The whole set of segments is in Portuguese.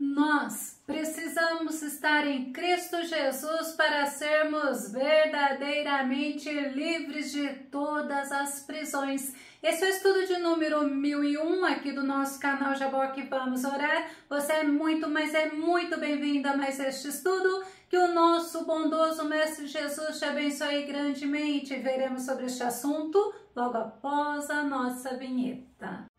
Nós precisamos estar em Cristo Jesus para sermos verdadeiramente livres de todas as prisões. Esse é o estudo de número 1001 aqui do nosso canal Jaboque Vamos Orar. Você é muito, mas é muito bem-vindo a mais este estudo. Que o nosso bondoso Mestre Jesus te abençoe grandemente. Veremos sobre este assunto logo após a nossa vinheta.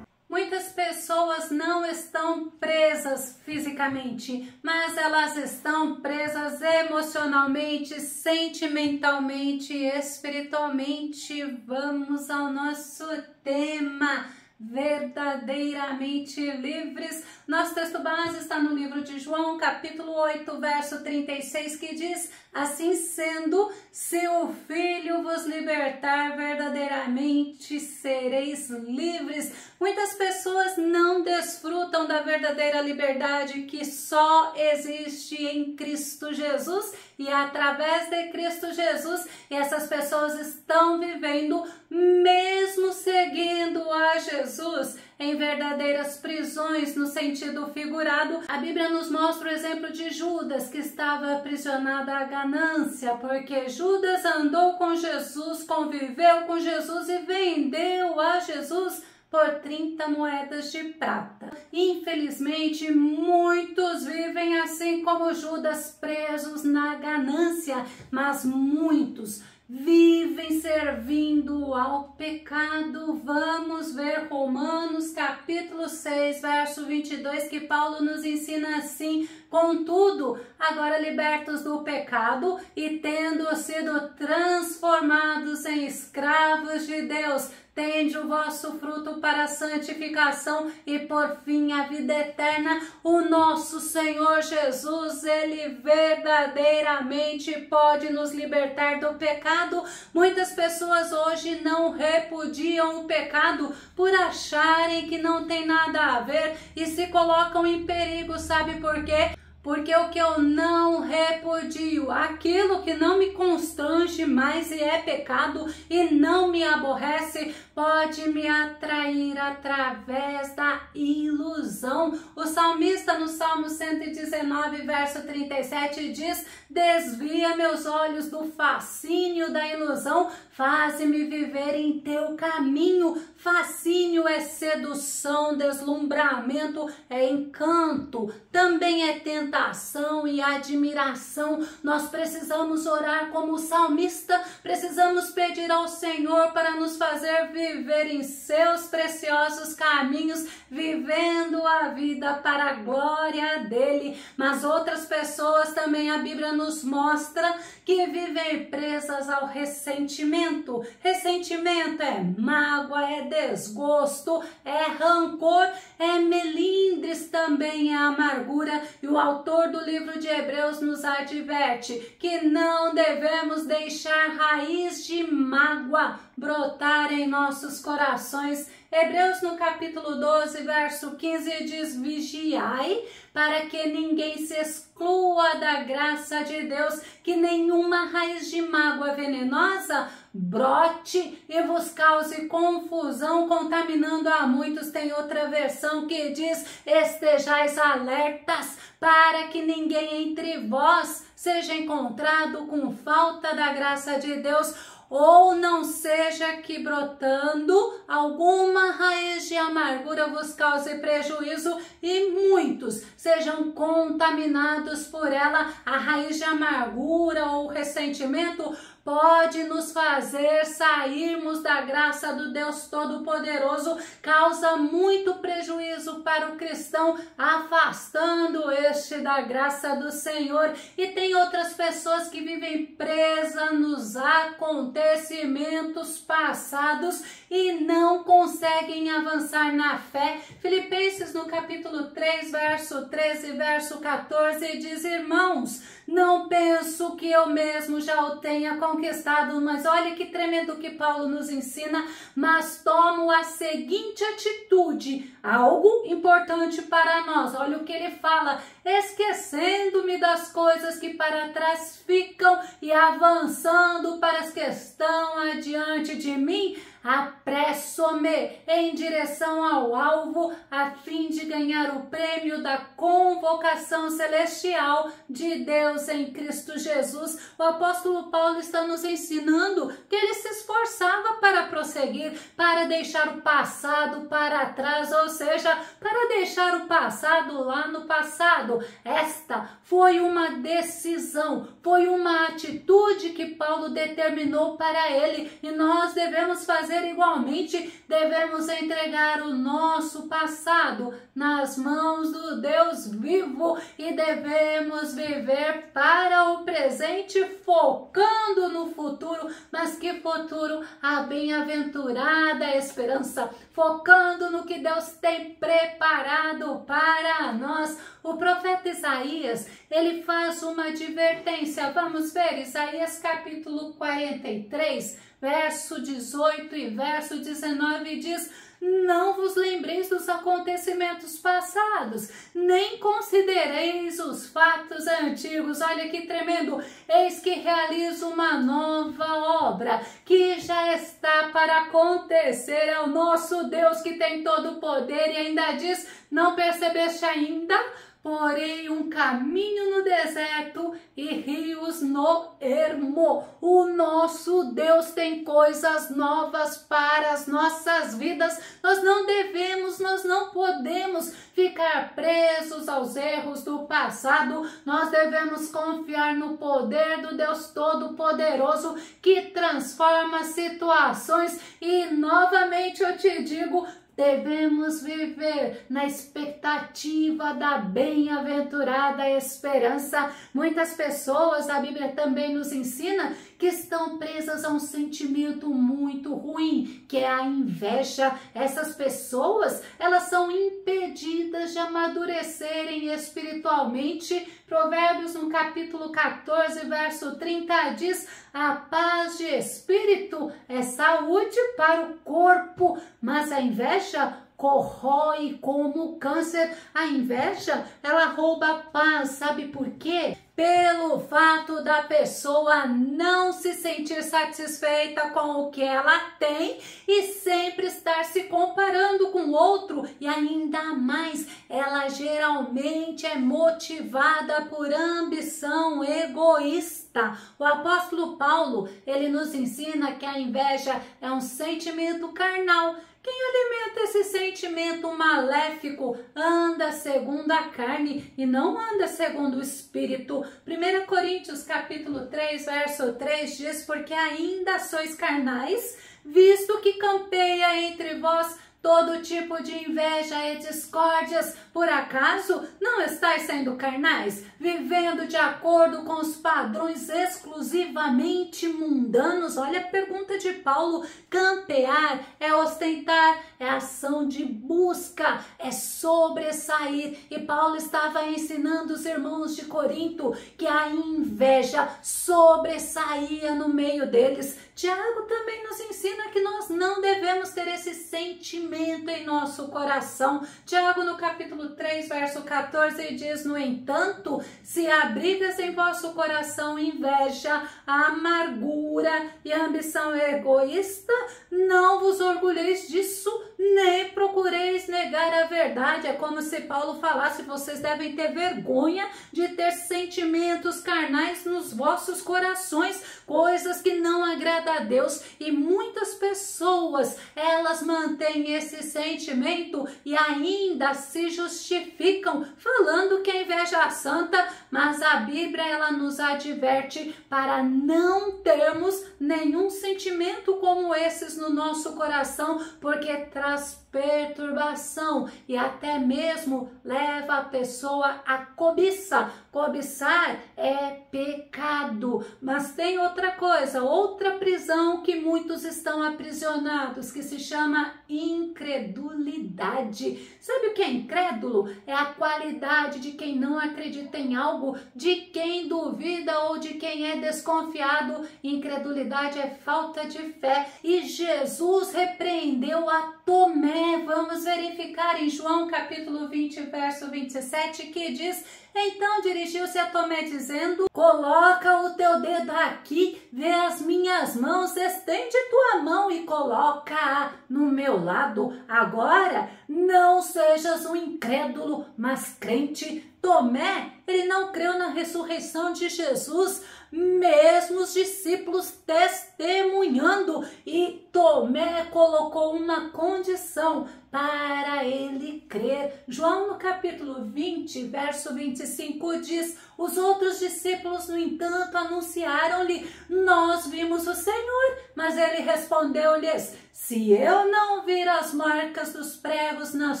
Muitas pessoas não estão presas fisicamente, mas elas estão presas emocionalmente, sentimentalmente, espiritualmente. Vamos ao nosso tema, verdadeiramente livres. Nosso texto base está no livro de João, capítulo 8, verso 36, que diz: assim sendo, se o Filho vos libertar, verdadeiramente sereis livres. Muitas pessoas não desfrutam da verdadeira liberdade que só existe em Cristo Jesus, e através de Cristo Jesus essas pessoas estão vivendo, mesmo seguindo a Jesus, em verdadeiras prisões no sentido figurado. A Bíblia nos mostra o exemplo de Judas, que estava aprisionado à ganância, porque Judas andou com Jesus, conviveu com Jesus e vendeu a Jesus por 30 moedas de prata. Infelizmente, muitos vivem assim como Judas, presos na ganância, mas muitos vivem servindo ao pecado. Vamos ver Romanos capítulo 6, verso 22, que Paulo nos ensina assim: contudo, agora libertos do pecado e tendo sido transformados em escravos de Deus, tende o vosso fruto para a santificação e por fim a vida eterna. O nosso Senhor Jesus, Ele verdadeiramente pode nos libertar do pecado. Muitas pessoas hoje não repudiam o pecado por acharem que não tem nada a ver e se colocam em perigo. Sabe por quê? Porque o que eu não repudio, aquilo que não me constrange mais e é pecado e não me aborrece, pode me atrair através da ilusão. O salmista no Salmo 119, verso 37 diz: desvia meus olhos do fascínio da ilusão, faze-me viver em teu caminho. Fascínio é sedução, deslumbramento é encanto, também é tentação e admiração. Nós precisamos orar como o salmista, precisamos pedir ao Senhor para nos fazer viver em seus preciosos caminhos, vivendo a vida para a glória dele. Mas outras pessoas também a Bíblia nos mostra que vivem presas ao ressentimento. Ressentimento é mágoa, é desgosto, é rancor, é melindres, também é amargura. E o autor do livro de Hebreus nos adverte que não devemos deixar raiz de mágoa brotar em nossos corações. Hebreus no capítulo 12, verso 15 diz: vigiai para que ninguém se exclua da graça de Deus, que nenhuma raiz de mágoa venenosa brote e vos cause confusão, contaminando a muitos. Tem outra versão que diz: estejais alertas para que ninguém entre vós seja encontrado com falta da graça de Deus, ou não seja que brotando alguma raiz de amargura vos cause prejuízo e muitos sejam contaminados por ela. A raiz de amargura ou ressentimento pode nos fazer sairmos da graça do Deus Todo-Poderoso, causa muito prejuízo para o cristão, afastando este da graça do Senhor. E tem outras pessoas que vivem presas nos acontecimentos passados e não conseguem avançar na fé. Filipenses no capítulo 3, verso 13, verso 14 diz: irmãos, não penso que eu mesmo já o tenha conquistado, mas olha que tremendo que Paulo nos ensina, mas tomo a seguinte atitude, algo importante para nós. Olha o que ele fala: esquecendo-me das coisas que para trás ficam e e avançando para as que estão adiante de mim, apresso-me em direção ao alvo, a fim de ganhar o prêmio da convocação celestial de Deus em Cristo Jesus. O apóstolo Paulo está nos ensinando que ele se esforçava para prosseguir, para deixar o passado para trás, ou seja, para deixar o passado lá no passado. Esta foi uma decisão, foi uma atitude que Paulo determinou para ele, e nós devemos fazer igualmente. Devemos entregar o nosso passado nas mãos do Deus vivo e devemos viver para o presente, focando no futuro. Mas que futuro? A bem-aventurada esperança, focando no que Deus tem preparado para nós. O profeta Isaías, ele faz uma advertência. Vamos ver Isaías capítulo 43, verso 18 e verso 19 diz: não vos lembreis dos acontecimentos passados, nem considereis os fatos antigos. Olha que tremendo! Eis que realizo uma nova obra, que já está para acontecer. É o nosso Deus que tem todo o poder e ainda diz: não percebeste ainda? Porém, um caminho no deserto e rios no ermo. O nosso Deus tem coisas novas para as nossas vidas. Nós não devemos, nós não podemos ficar presos aos erros do passado. Nós devemos confiar no poder do Deus Todo-Poderoso que transforma situações. E novamente eu te digo, devemos viver na expectativa da bem-aventurada esperança. Muitas pessoas, a Bíblia também nos ensina, que estão presas a um sentimento muito ruim, que é a inveja. Essas pessoas, elas são impedidas de amadurecerem espiritualmente. Provérbios no capítulo 14, verso 30 diz: a paz de espírito é saúde para o corpo, mas a inveja corrói como câncer. A inveja, ela rouba a paz. Sabe por quê? Pelo fato da pessoa não se sentir satisfeita com o que ela tem e sempre estar se comparando com o outro. E ainda mais, ela geralmente é motivada por ambição egoísta. O apóstolo Paulo, ele nos ensina que a inveja é um sentimento carnal. Quem alimenta esse sentimento maléfico anda segundo a carne e não anda segundo o Espírito. 1 Coríntios capítulo 3, verso 3 diz: porque ainda sois carnais, visto que campeia entre vós todo tipo de inveja e discórdias. Por acaso não estáis sendo carnais, vivendo de acordo com os padrões exclusivamente mundanos? Olha a pergunta de Paulo. Campear é ostentar, é ação de busca, é sobressair. E Paulo estava ensinando os irmãos de Corinto que a inveja sobressaía no meio deles. Tiago também nos ensina que nós não devemos ter esse sentimento em nosso coração. Tiago no capítulo 3, verso 14 diz: no entanto, se abrigas em vosso coração inveja, amargura e ambição egoísta, não vos orgulheis disso, nem procureis negar a verdade. É como se Paulo falasse: vocês devem ter vergonha de ter sentimentos carnais nos vossos corações, coisas que não agradam a Deus. E muitas pessoas, elas mantêm esse sentimento e ainda se justificam falando que a inveja é santa, mas a Bíblia, ela nos adverte para não termos nenhum sentimento como esses no nosso coração, porque traz perturbação e até mesmo leva a pessoa a cobiça. Cobiçar é pecado. Mas tem outra coisa, outra prisão que muitos estão aprisionados, que se chama incredulidade. Sabe o que é incrédulo? É a qualidade de quem não acredita em algo, de quem duvida ou de quem é desconfiado. Incredulidade é falta de fé. E Jesus repreendeu a Tomé. Vamos verificar em João capítulo 20, verso 27, que diz: Então dirigiu-se a Tomé dizendo: coloca o teu dedo aqui, vê as minhas mãos, estende tua mão e coloca-a no meu lado. Agora não sejas um incrédulo, mas crente. Tomé, ele não creu na ressurreição de Jesus, mesmo os discípulos testemunhando, e Tomé colocou uma condição para ele crer. João no capítulo 20, verso 25 diz: os outros discípulos, no entanto, anunciaram-lhe: nós vimos o Senhor. Mas ele respondeu-lhes: se eu não vir as marcas dos pregos nas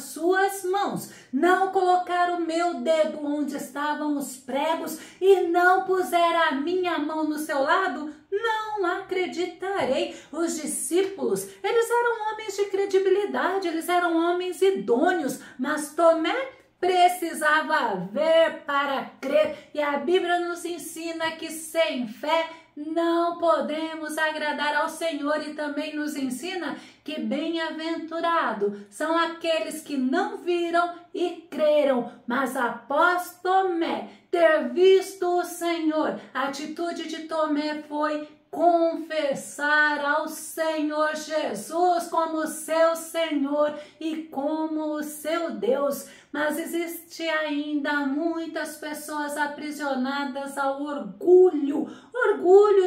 suas mãos, não colocar o meu dedo onde estavam os pregos e não puser a minha mão no seu lado, não acreditarei. Os discípulos, eles eram homens de credibilidade, eles eram homens idôneos, mas Tomé precisava ver para crer. E a Bíblia nos ensina que sem fé não podemos agradar ao Senhor, e também nos ensina que bem-aventurado são aqueles que não viram e creram. Mas após Tomé ter visto o Senhor, a atitude de Tomé foi confessar ao Senhor Jesus como seu Senhor e como o seu Deus. Mas existe ainda muitas pessoas aprisionadas ao orgulho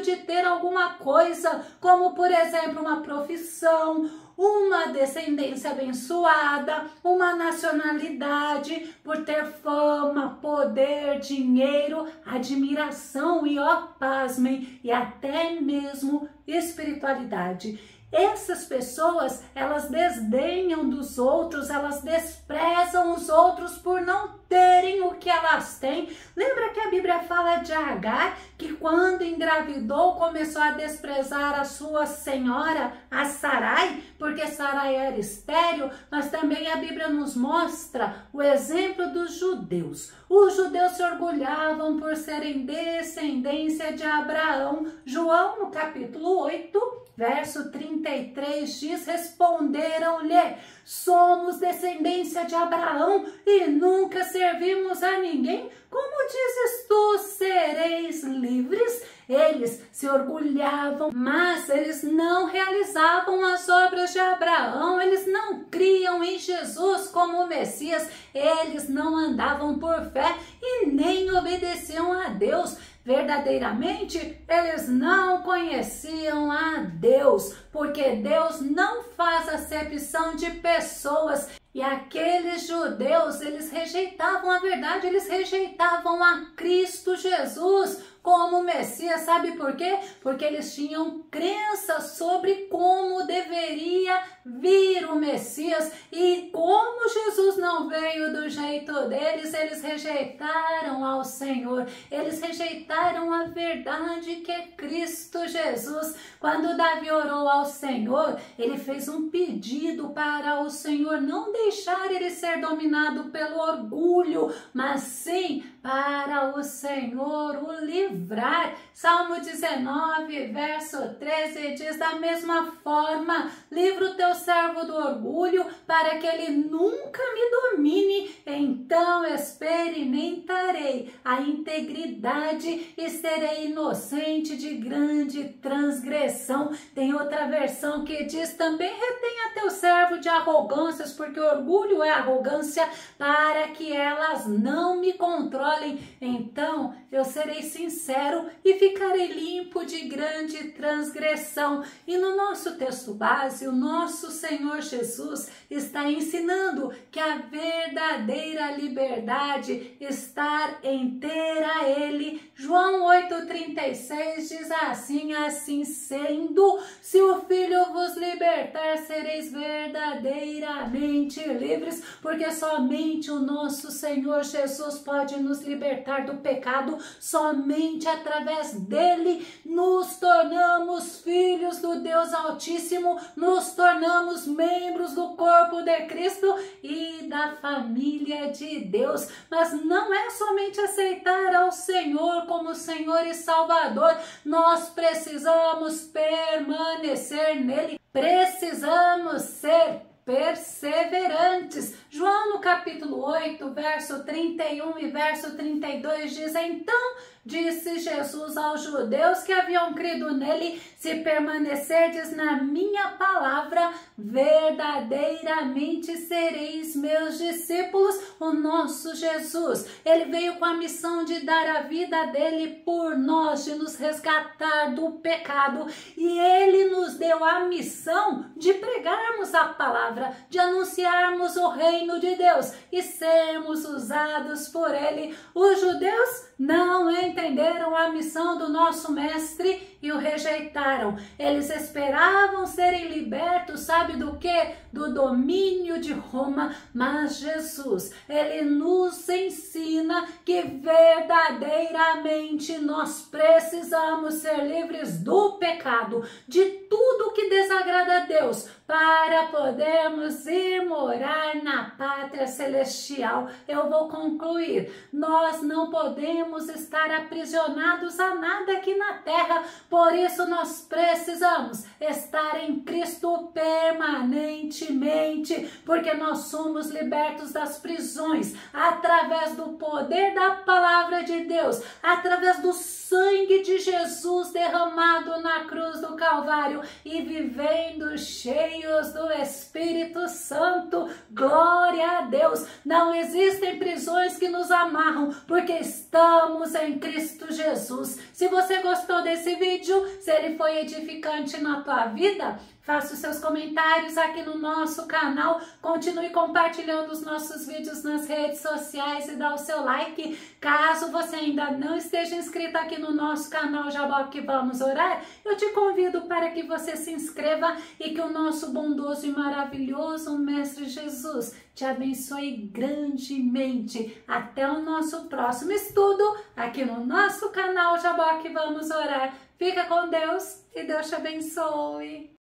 de ter alguma coisa, como por exemplo uma profissão, uma descendência abençoada, uma nacionalidade, por ter fama, poder, dinheiro, admiração e, ó, pasmem, e até mesmo espiritualidade. Essas pessoas, elas desdenham dos outros, elas desprezam os outros por não terem o que elas têm. Lembra que a Bíblia fala de Agar, que quando engravidou começou a desprezar a sua senhora, a Sarai, porque Sarai era estéril. Mas também a Bíblia nos mostra o exemplo dos judeus. Os judeus se orgulhavam por serem descendência de Abraão. João, no capítulo 8, verso 33 diz: responderam-lhe: somos descendência de Abraão e nunca servimos a ninguém. Como dizes tu, sereis livres? Eles se orgulhavam, mas eles não realizavam as obras de Abraão, eles não criam em Jesus como o Messias, eles não andavam por fé e nem obedeciam a Deus. Verdadeiramente, eles não conheciam a Deus, porque Deus não faz acepção de pessoas. E aqueles judeus, eles rejeitavam a verdade, eles rejeitavam a Cristo Jesus como Messias. Sabe por quê? Porque eles tinham crença sobre como deveria vir o Messias, e como Jesus não veio do jeito deles, eles rejeitaram ao Senhor, eles rejeitaram a verdade que é Cristo Jesus. Quando Davi orou ao Senhor, ele fez um pedido para o Senhor não deixar ele ser dominado pelo orgulho, mas sim para o Senhor o livrar. Salmo 19, verso 13 diz: da mesma forma, livra o teu servo do orgulho, para que ele nunca me domine. Então experimentarei a integridade e serei inocente de grande transgressão. Tem outra versão que diz também: retenha teu servo de arrogâncias, porque orgulho é arrogância, para que elas não me controlem. Então eu serei sincero e ficarei limpo de grande transgressão. E no nosso texto base, o nosso Senhor Jesus está ensinando que a verdadeira liberdade está em ter a Ele. João 8,36 diz assim: assim sendo, se o Filho vos libertar, sereis verdadeiramente livres, porque somente o nosso Senhor Jesus pode nos libertar do pecado. Somente através dele nos tornamos filhos do Deus Altíssimo, nos tornamos membros do corpo de Cristo e da família de Deus. Mas não é somente aceitar ao Senhor como Senhor e Salvador, nós precisamos permanecer nele, precisamos ser perseverantes. João no capítulo 8, verso 31 e verso 32 diz: então disse Jesus aos judeus que haviam crido nele: se permanecerdes na minha palavra, verdadeiramente sereis meus discípulos. O nosso Jesus, ele veio com a missão de dar a vida dele por nós, de nos resgatar do pecado, e ele nos deu a missão de pregarmos a palavra, de anunciarmos o reino de Deus e sermos usados por ele. Os judeus não entenderam a missão do nosso mestre e o rejeitaram. Eles esperavam serem libertos, sabe do que? Do domínio de Roma. Mas Jesus, ele nos ensina que verdadeiramente nós precisamos ser livres do pecado, de tudo que desagrada a Deus, para podermos ir morar na pátria celestial. Eu vou concluir. Nós não podemos estar aprisionados a nada aqui na terra, por isso nós precisamos estar em Cristo permanentemente, porque nós somos libertos das prisões através do poder da palavra de Deus, através do sangue de Jesus derramado na cruz do Calvário e vivendo cheios do Espírito Santo. Glória a Deus! Não existem prisões que nos amarram, porque estamos em Cristo Jesus. Se você gostou desse vídeo, se ele foi edificante na tua vida, faça os seus comentários aqui no nosso canal, continue compartilhando os nossos vídeos nas redes sociais e dá o seu like. Caso você ainda não esteja inscrito aqui no nosso canal Jaboque Vamos Orar, eu te convido para que você se inscreva e que o nosso bondoso e maravilhoso Mestre Jesus te abençoe grandemente. Até o nosso próximo estudo aqui no nosso canal Jaboque Vamos Orar. Fica com Deus e Deus te abençoe.